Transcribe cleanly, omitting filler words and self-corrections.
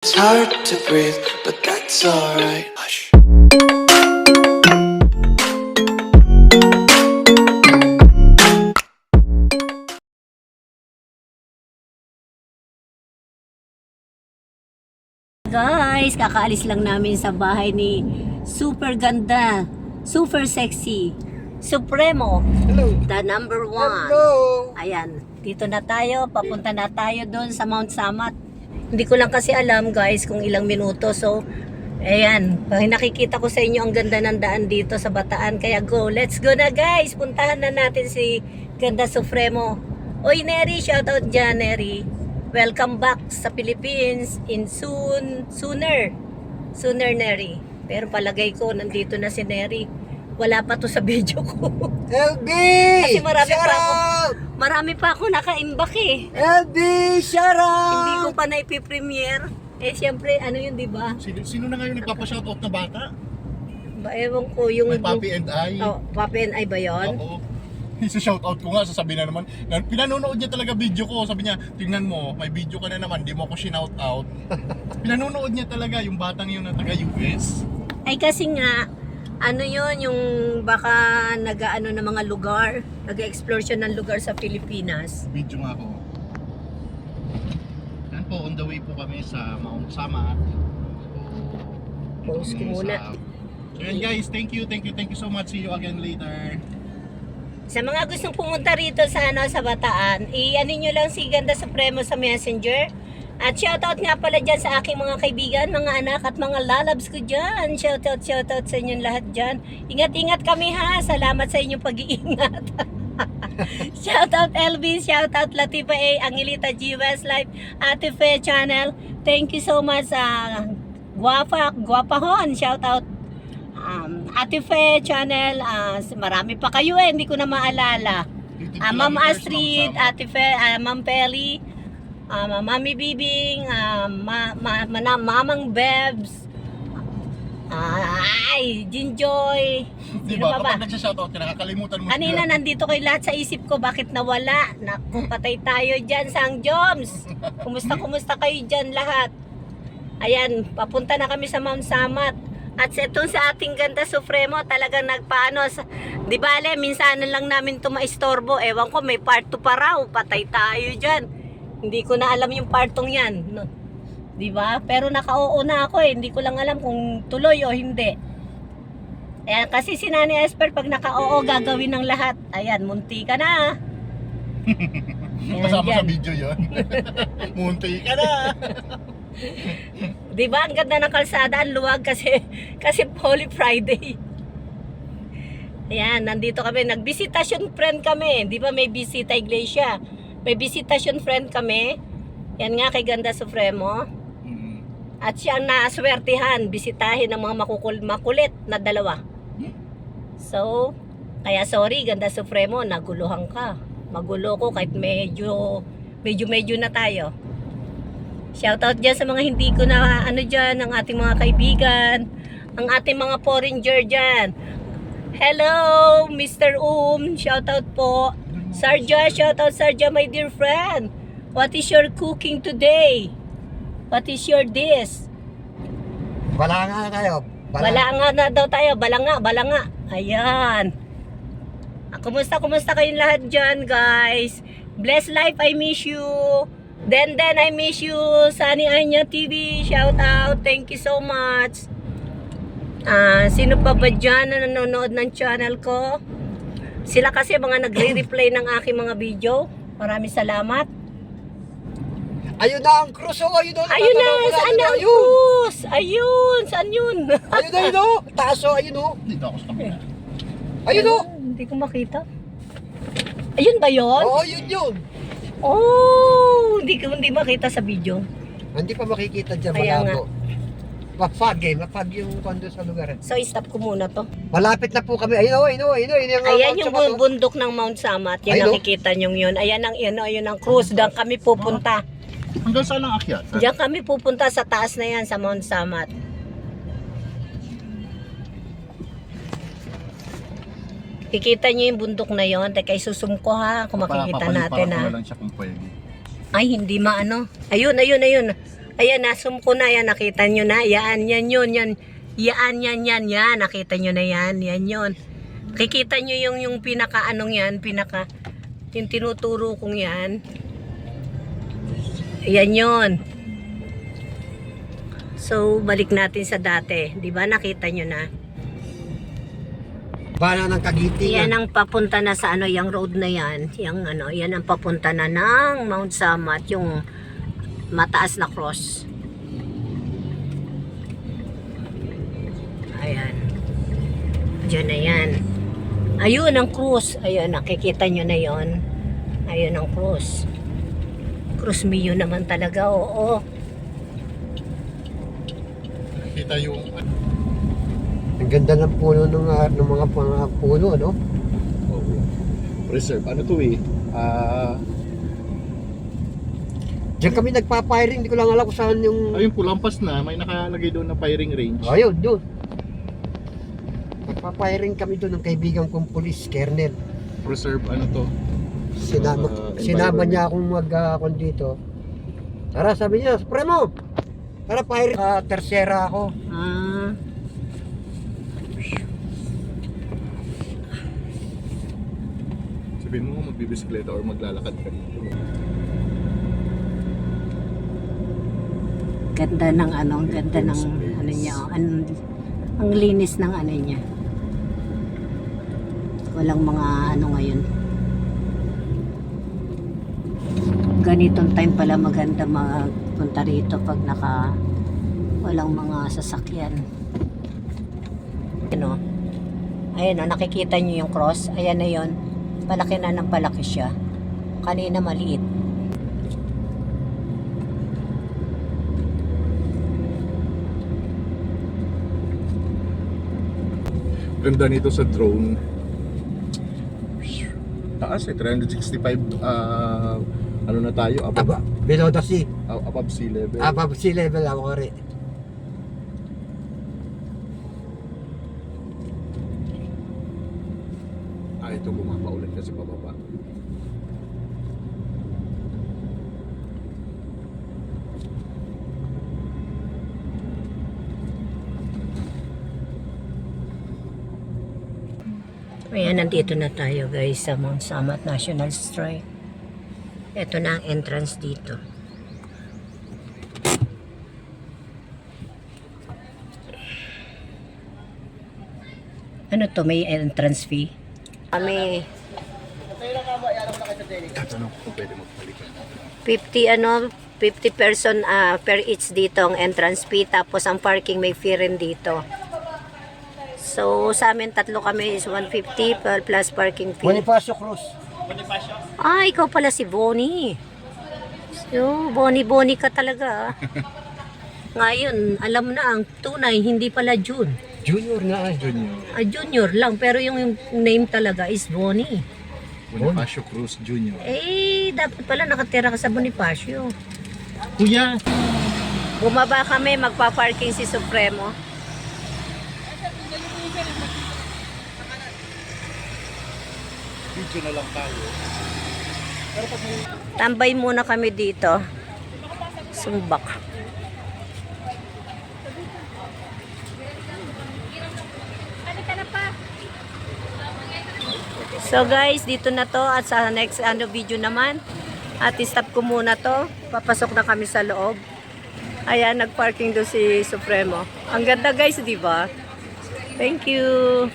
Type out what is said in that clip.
It's hard to breathe, but that's alright. Hush. Guys, kakaalis lang namin sa bahay ni super ganda, super sexy, Supremo, Hello. the number one. Hello. Ayan, dito na tayo, papunta na tayo doon sa Mount Samat. Hindi ko lang kasi alam guys kung ilang minuto. So, ayan, nakikita ko sa inyo ang ganda ng daan dito sa Bataan. Kaya go, let's go na guys. Puntahan na natin si Ganda Supremo. Oy Neri, shoutout dyan Neri. Welcome back sa Philippines in sooner Neri. Pero palagay ko nandito na si Neri. Wala pa to sa video ko. LB! Kasi Shout out! marami pa ako naka-imbak eh. LB! Shout out! Hindi ko pa na-ipipremiere. Eh siyempre, ano yun, di ba? Sino na ngayon nagpapa-shoutout na bata? Ewan ko yung... May Papi and I. Oh, Papi and I ba yun? Oo. Isa-shoutout ko nga, sasabihin na naman. Pinanonood niya talaga video ko. Sabi niya, tingnan mo, may video ka na naman, di mo ako shoutout. Pinanonood niya talaga yung batang yun na taga-US. Ay kasi nga, ano yun, yung baka nag-ano ng mga lugar, nag-explore siya ng lugar sa Pilipinas. Video nga ako. Yan po, on the way po kami sa Mount Samat. Post ko muna. So yan guys, thank you so much. See you again later. Sa mga gustong pumunta rito sa sa Bataan, i-ano nyo lang si Ganda Supremo sa Messenger. At shoutout nga pala dyan sa aking mga kaibigan, mga anak at mga lalabs ko dyan. Shoutout sa inyong lahat dyan. Ingat-ingat kami ha. Salamat sa inyong pag-iingat. Shoutout LB, shoutout Latifa A, Angelita G Westlife, Ate Fe Channel. Thank you so much Guapahon. Shoutout Ate Fe Channel. Marami pa kayo hindi ko na maalala. Ma'am Astrid, Ate Fe, Ma'am Peli, Mami Bibing, Mamang Bebs, Jinjoy. Sino Diba, pa ba? kapag nagsha-shoutout ka, nakakalimutan mo Kanina nandito kayo lahat sa isip ko, bakit nawala? Naku, patay tayo dyan, Sang Joms. Kumusta kayo dyan lahat? Ayan, papunta na kami sa Mount Samat. At itong sa ating Ganda Supremo, talagang nagpaano. Di bale, minsan lang namin ito maistorbo. Ewan ko, may part 2 pa raw. Patay tayo dyan. Hindi ko na alam yung partong yan. No? Di ba? Pero naka-oo na ako eh. Hindi ko lang alam kung tuloy o hindi. Ayan, kasi si Nani Esper, pag naka-oo, gagawin ng lahat. Ayan, munti ka na. Ayan, Kasama dyan. sa video yun. Munti ka na. Di ba? Ang ganda ng kalsada, ang luwag kasi Holy Friday. Ayan, nandito kami. Nagbisitasyon friend kami. Di ba may bisita iglesia? May visitation friend kami. Yan nga kay Ganda Supremo. At siya ang naswertihan, bisitahin ng mga makulit na dalawa. So, kaya sorry Ganda Supremo, naguluhan ka. Magulo ko kahit medyo na tayo. Shoutout dyan sa mga hindi ko na dyan, ang ating mga kaibigan, ang ating mga foreigner dyan. Hello, Mr. Shoutout po. Sarja, shoutout Sarja, my dear friend. What is your cooking today? What is your dish? Bala nga kayo. Bala nga na daw tayo. Bala nga. Ayan. Kumusta kayong lahat dyan, guys? Bless life, I miss you. Then, I miss you. Sunny Anya TV, shoutout. Thank you so much. Sino pa ba dyan na nanonood ng channel ko? Sila kasi mga nagre-replay ng aking mga video. Maraming salamat. Ayun na ang cruise. Ayun na. Ayun na, saan na ang cruise? Ayun, saan yun? Ayun na yun. Taas ayun o. Dito ako sa kabila. Ayun o. Hindi ko makita. Ayun ba yun? Oo, yun. Oh, hindi makita sa video. Hindi pa makikita dyan. Kaya Malabo. Mapag yung kondo sa lugar. So, stop ko muna to. Malapit na po kami. Ayun o. Ayan yung bundok ng Mount Samat. Yan Ayun, no? nakikita nyo yun. Ayan ang cruise. Diyan kami pupunta. Hanggang saan ang akyat? Diyan kami pupunta sa taas na yan, sa Mount Samat. Kikita nyo yung bundok na yon. Teka, isusum ko ha, kung makikita natin ha. Lang siya kung pwede. Ay, hindi maano. Ayun. Ayan, nasum ko na yan. Nakita nyo na. Yan yun. Yan. Nakita nyo na yan. Yan yun. Kikita nyo yung pinaka anong yan. Yung tinuturo kong yan. Yan yun. So, balik natin sa dati. Diba? Nakita nyo na. Bala ng Cavite. Yan ang papunta na sa yung road na yan. Yan ang papunta na ng Mount Samat. Yung mataas na cross. Ayan. Diyan na yan. Ayun ang cross. Ayun, nakikita nyo na yon. Ayun ang cross. Cross Mio naman talaga, oo. Kita yung Ang ganda ng puno ng mga puno, no? reserve. Ano to eh? Diyan kami nagpa-firing, hindi ko lang alam kung saan yung... Ayun po, lampas na. May nakalagay doon na firing range. Ayun, doon. Nagpa-firing kami doon ng kaibigan kong police, Kernel. Reserve, ano to? Sinama niya akong mag-akon dito. Tara, sabi niya, Supremo! Tara, firing. Tercera ako. Sabihin mo magbibisikleta or maglalakad ka dito. Ganda ng ang ganda ng niya. Ang linis ng niya. Walang mga ngayon. Ganitong time pala maganda magpunta rito pag walang mga sasakyan. Ayun, nakikita niyo yung cross. Ayan na yon. Palaki na ng palaki siya. Kanina maliit. Ganda nito sa drone. Taas eh, 365 ano na tayo, Below the sea. above sea level. Above sea level ako rin. Ito bumaba ulit kasi pababa. Ayan, nandito na tayo guys sa Mount Samat National Strike. Ito na ang entrance dito. Ano to? May entrance fee? Kami Tatanong ko kung pwede magpalikan. 50 person per each dito ang entrance fee, tapos ang parking may fee rin dito. So sa amin tatlo kami is 150 plus parking fee. Bonifacio Cruz. Ikaw pala si Bonnie. So, Bonnie ka talaga. Ngayon, alam na ang tunay, hindi pala June. Junior na eh. Junior lang, pero yung name talaga is Bonnie. Bonifacio Cruz Jr. Dapat pala nakatira ka sa Bonifacio. Kuya! Bumaba kami, magpa-parking si Supremo. Video na lang tayo. Tambay muna kami dito. Sumbak. So guys, dito na to at sa next video naman. At stop ko muna to. Papasok na kami sa loob. Ayan, nagparking do si Supremo. Ang ganda guys, di ba? Thank you.